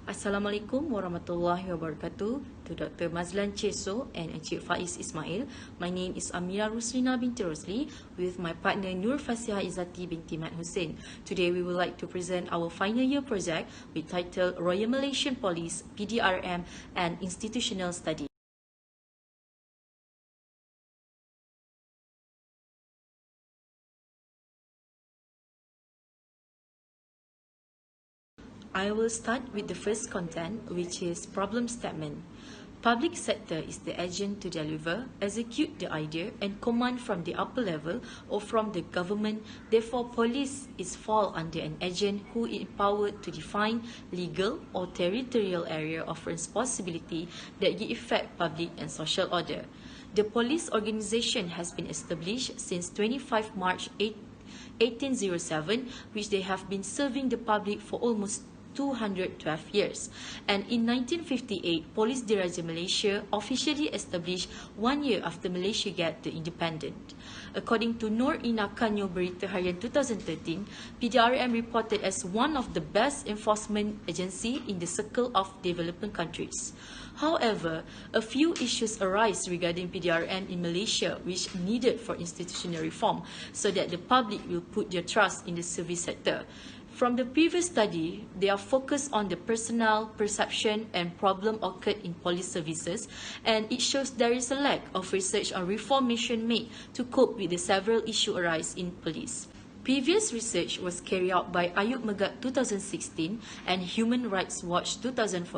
Assalamualaikum warahmatullahi wabarakatuh. To Dr. Mazlan Cheso and Encik Faiz Ismail. My name is Amira Ruslina binti Rosli with my partner Nur Fasiha Izzati binti Mat Hussein. Today we would like to present our final year project with title Royal Malaysian Police, Pdrm and Institutional Study. I will start with the first content, which is problem statement. Public sector is the agent to deliver, execute the idea and command from the upper level or from the government. Therefore, police is fall under an agent who is empowered to define legal or territorial area of responsibility that give effect public and social order. The police organisation has been established since 25 March 1807, which they have been serving the public for almost 212 years. And in 1958, Polis Diraja Malaysia officially established 1 year after Malaysia got the independent. According to Nur Ina Kanyo Berita Harian 2013, PDRM reported as one of the best enforcement agency in the circle of developing countries. However, a few issues arise regarding PDRM in Malaysia which needed for institutional reform so that the public will put their trust in the service sector. From the previous study, they are focused on the personnel, perception and problem occurred in police services, and it shows there is a lack of research on reformation made to cope with the several issues arise in police. Previous research was carried out by Ayub Megat 2016 and Human Rights Watch 2014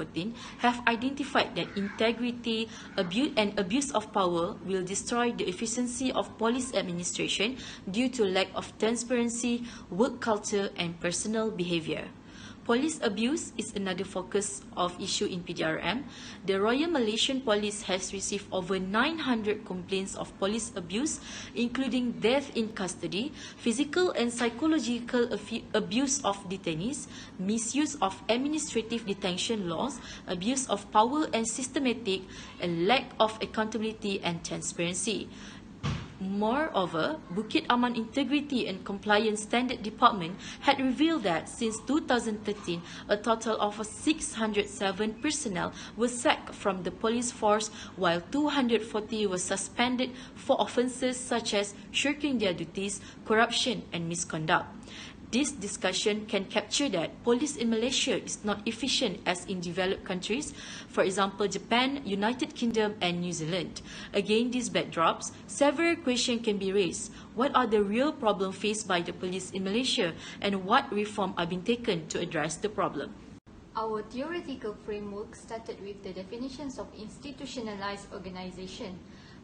have identified that integrity, abuse of power will destroy the efficiency of police administration due to lack of transparency, work culture and personal behaviour. Police abuse is another focus of issue in PDRM. The Royal Malaysian Police has received over 900 complaints of police abuse, including death in custody, physical and psychological abuse of detainees, misuse of administrative detention laws, abuse of power and systematic, and lack of accountability and transparency. Moreover, Bukit Aman Integrity and Compliance Standard Department had revealed that since 2013, a total of 607 personnel were sacked from the police force, while 240 were suspended for offences such as shirking their duties, corruption and misconduct. This discussion can capture that police in Malaysia is not efficient as in developed countries, for example Japan, United Kingdom and New Zealand. Against these backdrops, several questions can be raised. What are the real problems faced by the police in Malaysia and what reforms are being taken to address the problem? Our theoretical framework started with the definitions of institutionalized organization.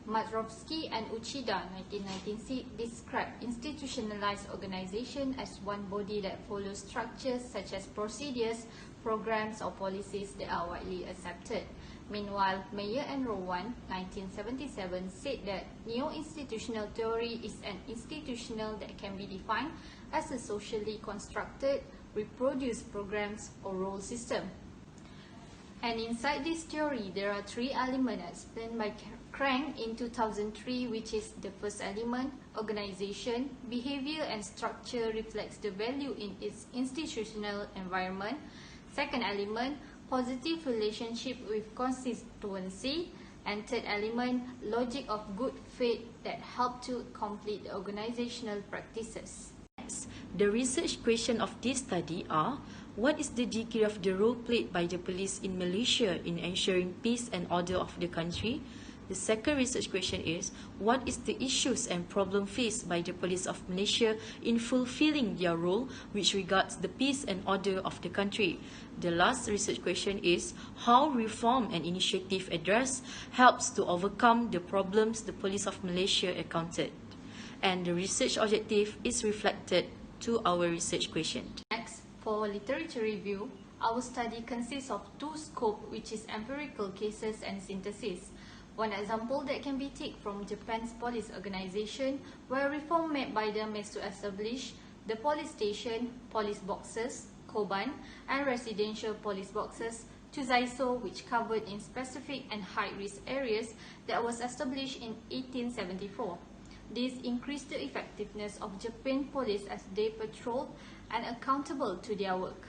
Mazrovsky and Uchida, 1996, described institutionalized organization as one body that follows structures such as procedures, programs or policies that are widely accepted. Meanwhile, Meyer and Rowan, 1977, said that neo-institutional theory is an institutional that can be defined as a socially constructed, reproduced programs or role system. And inside this theory, there are three elements explained by Crank in 2003, which is the first element, organization, behavior and structure reflects the value in its institutional environment. Second element, positive relationship with constituency. And third element, logic of good faith that help to complete the organizational practices. The research question of this study are: what is the degree of the role played by the police in Malaysia in ensuring peace and order of the country? The second research question is: what is the issues and problem faced by the police of Malaysia in fulfilling their role which regards the peace and order of the country? The last research question is: how reform and initiative address helps to overcome the problems the police of Malaysia encountered? And the research objective is reflected to our research question. Next, for literature review, our study consists of two scopes, which is empirical cases and synthesis. One example that can be taken from Japan's police organization, where reform made by them is to establish the police station, police boxes, Koban, and residential police boxes, Chuzaiso, which covered in specific and high-risk areas that was established in 1874. This increased the effectiveness of Japan police as they patrolled and accountable to their work.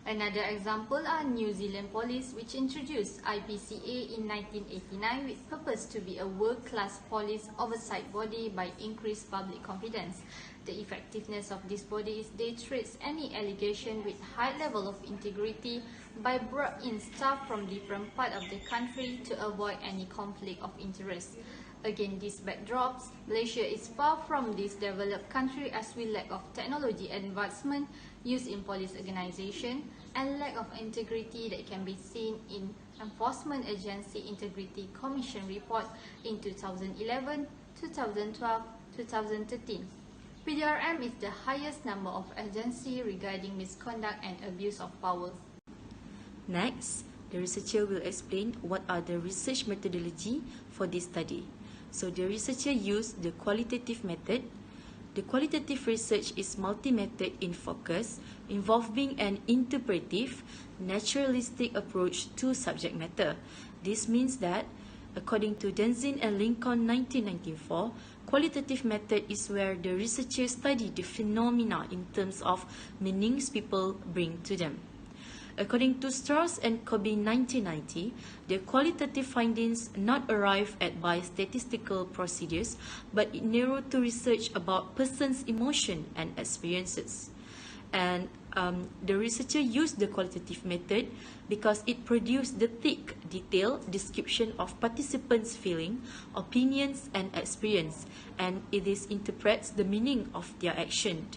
Another example are New Zealand Police, which introduced IPCA in 1989 with purpose to be a world-class police oversight body by increased public confidence. The effectiveness of this body is they treats any allegation with high level of integrity by brought in staff from different parts of the country to avoid any conflict of interest. Again, these backdrops, Malaysia is far from this developed country as we lack of technology advancement used in police organisation and lack of integrity that can be seen in Enforcement Agency Integrity Commission report in 2011, 2012, 2013. Pdrm is the highest number of agency regarding misconduct and abuse of power. Next, the researcher will explain what are the research methodology for this study. So the researcher used the qualitative method. The qualitative research is multi-method in focus, involving an interpretive, naturalistic approach to subject matter. This means that, according to Denzin and Lincoln 1994, qualitative method is where the researchers study the phenomena in terms of meanings people bring to them. According to Strauss and Cobbin 1990, the qualitative findings not arrived at by statistical procedures, but it narrowed to research about persons' emotion and experiences. And the researcher used the qualitative method because it produced the thick, detailed description of participants' feeling, opinions, and experience, and it interprets the meaning of their action.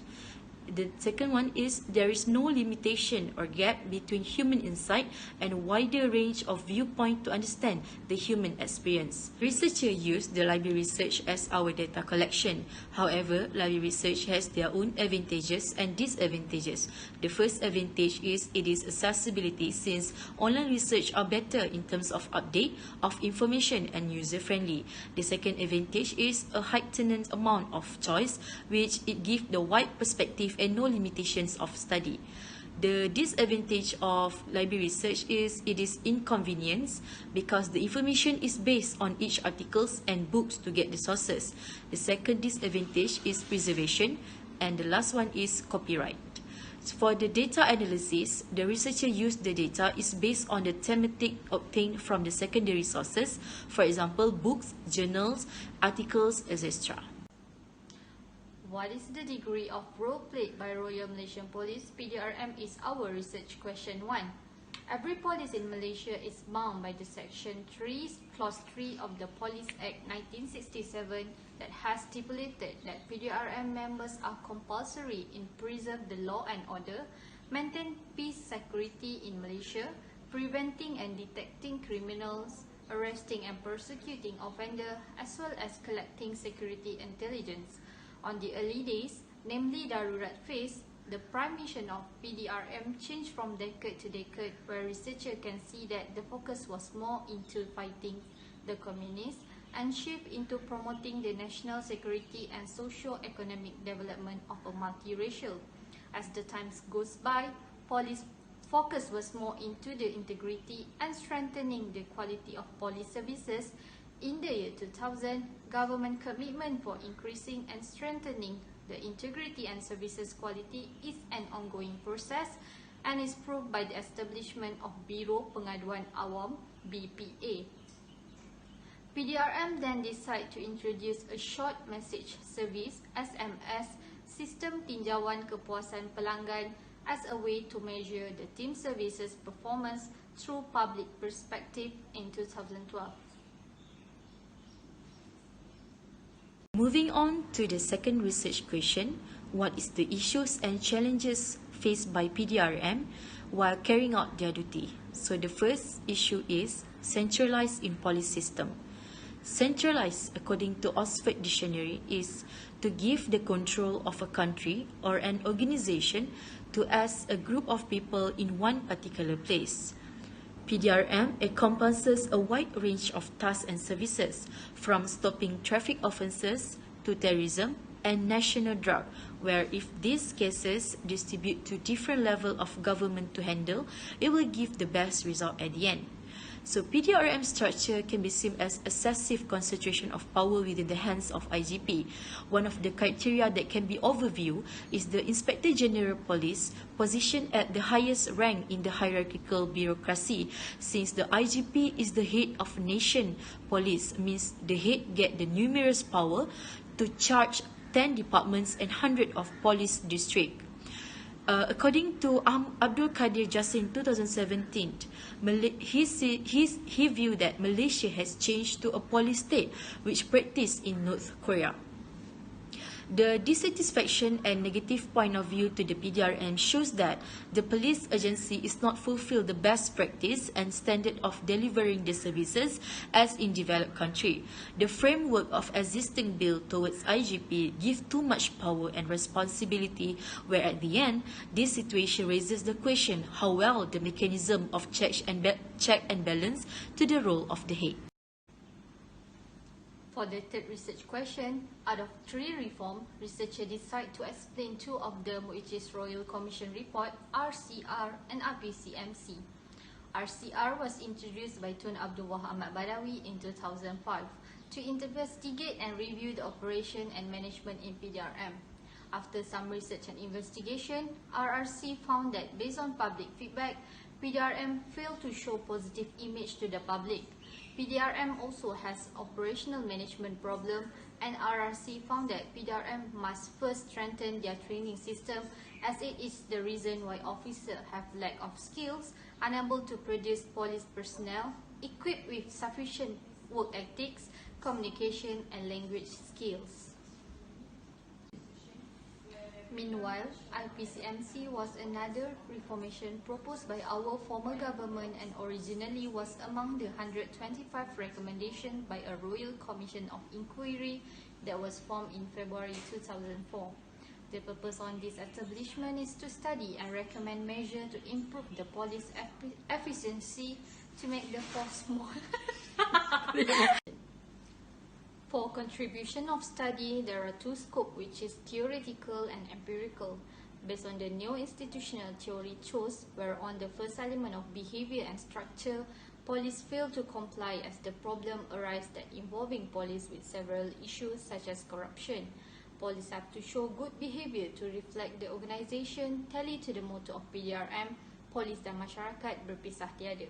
The second one is there is no limitation or gap between human insight and wider range of viewpoint to understand the human experience. Researchers use the library research as our data collection. However, library research has their own advantages and disadvantages. The first advantage is it is accessibility, since online research are better in terms of update of information and user-friendly. The second advantage is a heightened amount of choice, which it gives the wide perspective and no limitations of study. The disadvantage of library research is it is inconvenience because the information is based on each articles and books to get the sources. The second disadvantage is preservation, and the last one is copyright. For the data analysis, the researcher used the data is based on the thematic obtained from the secondary sources, for example, books, journals, articles, etc. What is the degree of role played by Royal Malaysian Police? Pdrm is our research question 1. Every police in Malaysia is bound by the Section 3, Clause 3 of the Police Act 1967 that has stipulated that Pdrm members are compulsory in preserve the law and order, maintain peace security in Malaysia, preventing and detecting criminals, arresting and persecuting offenders, as well as collecting security intelligence. On the early days, namely Darurat phase, the prime mission of Pdrm changed from decade to decade, where researchers can see that the focus was more into fighting the communists and shift into promoting the national security and socio-economic development of a multiracial. As the times goes by, police focus was more into the integrity and strengthening the quality of police services. In the year 2000, government commitment for increasing and strengthening the integrity and services quality is an ongoing process and is proved by the establishment of Biro Pengaduan Awam (BPA). Pdrm then decided to introduce a short message service (SMS) sistem tinjauan kepuasan pelanggan as a way to measure the team services performance through public perspective in 2012. Moving on to the second research question, what is the issues and challenges faced by Pdrm while carrying out their duty? So the first issue is centralized in police system. Centralized, according to Oxford Dictionary, is to give the control of a country or an organization to as a group of people in one particular place. Pdrm encompasses a wide range of tasks and services, from stopping traffic offences to terrorism and national drug, where if these cases distribute to different levels of government to handle, it will give the best result at the end. So PDRM structure can be seen as excessive concentration of power within the hands of IGP. One of the criteria that can be overviewed is the Inspector General Police positioned at the highest rank in the hierarchical bureaucracy, since the IGP is the head of nation police, means the head get the numerous power to charge 10 departments and 100 of police district. According to Abdul Qadir Jassin 2017, he viewed that Malaysia has changed to a police state which practiced in North Korea. The dissatisfaction and negative point of view to the PDRM shows that the police agency is not fulfill the best practice and standard of delivering the services as in developed country. The framework of existing bill towards IGP give too much power and responsibility, where at the end, this situation raises the question how well the mechanism of check and balance to the role of the head. For the third research question, out of 3 reform, researchers decide to explain 2 of them, which is Royal Commission Report, RCR and RPCMC. RCR was introduced by Tun Abdul Wahab Ahmad Badawi in 2005 to investigate and review the operation and management in PDRM. After some research and investigation, RRC found that based on public feedback, PDRM failed to show positive image to the public. PDRM also has operational management problem, and RRC found that PDRM must first strengthen their training system, as it is the reason why officers have lack of skills, unable to produce police personnel, equipped with sufficient work ethics, communication and language skills. Meanwhile, IPCMC was another reformation proposed by our former government and originally was among the 125 recommendations by a Royal Commission of Inquiry that was formed in February 2004. The purpose on this establishment is to study and recommend measures to improve the police efficiency to make the force more. For contribution of study, there are 2 scopes, which is theoretical and empirical. Based on the neo-institutional theory chose, where on the first element of behavior and structure, police fail to comply as the problem arises that involving police with several issues such as corruption. Police have to show good behavior to reflect the organisation, tally to the motto of PDRM, Polis dan Masyarakat Berpisah Tiada.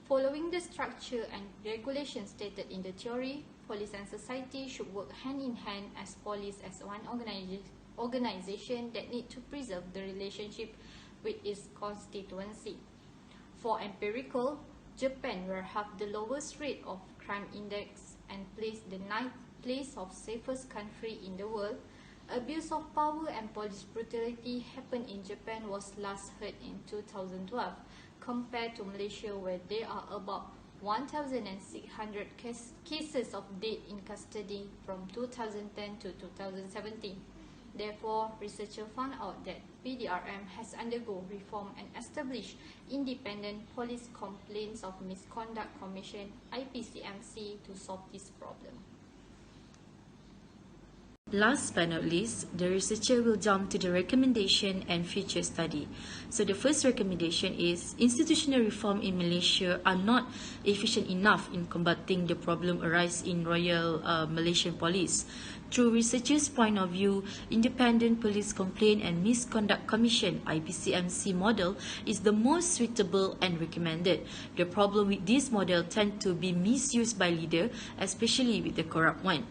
Following the structure and regulations stated in the theory, police and society should work hand in hand as police as one organisation that need to preserve the relationship with its constituency. For empirical, Japan will have the lowest rate of crime index and placed the 9th place of safest country in the world. Abuse of power and police brutality happened in Japan was last heard in 2012, compared to Malaysia where there are about 1,600 cases of death in custody from 2010 to 2017. Therefore, researchers found out that PDRM has undergone reform and established independent police complaints of misconduct commission (IPCMC) to solve this problem. Last but not least, the researcher will jump to the recommendation and future study. So the first recommendation is institutional reform in Malaysia are not efficient enough in combating the problem arise in Royal Malaysian Police. Through researchers' point of view, Independent Police Complaint and Misconduct Commission (IPCMC) model is the most suitable and recommended. The problem with this model tend to be misused by leaders, especially with the corrupt one.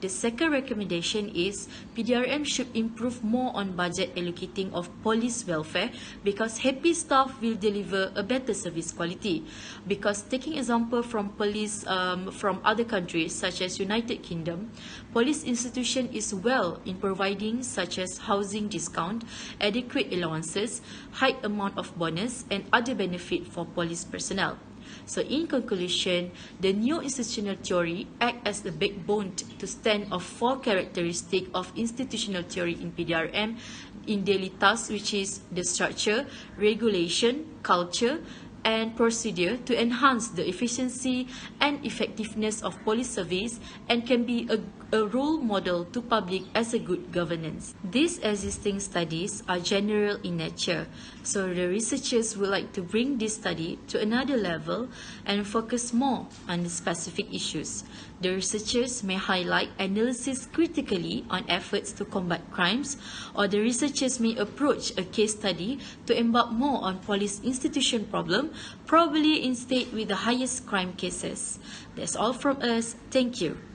The second recommendation is PDRM should improve more on budget allocating of police welfare, because happy staff will deliver a better service quality. Because taking example from police from other countries such as United Kingdom, police institution is well in providing such as housing discount, adequate allowances, high amount of bonus and other benefit for police personnel. So in conclusion, the new institutional theory acts as the backbone to stand of 4 characteristics of institutional theory in PDRM in daily tasks, which is the structure, regulation, culture, and procedure to enhance the efficiency and effectiveness of police service, and can be a role model to public as a good governance. These existing studies are general in nature, so the researchers would like to bring this study to another level and focus more on the specific issues. The researchers may highlight analysis critically on efforts to combat crimes, or the researchers may approach a case study to embark more on police institution problem, probably in state with the highest crime cases. That's all from us. Thank you.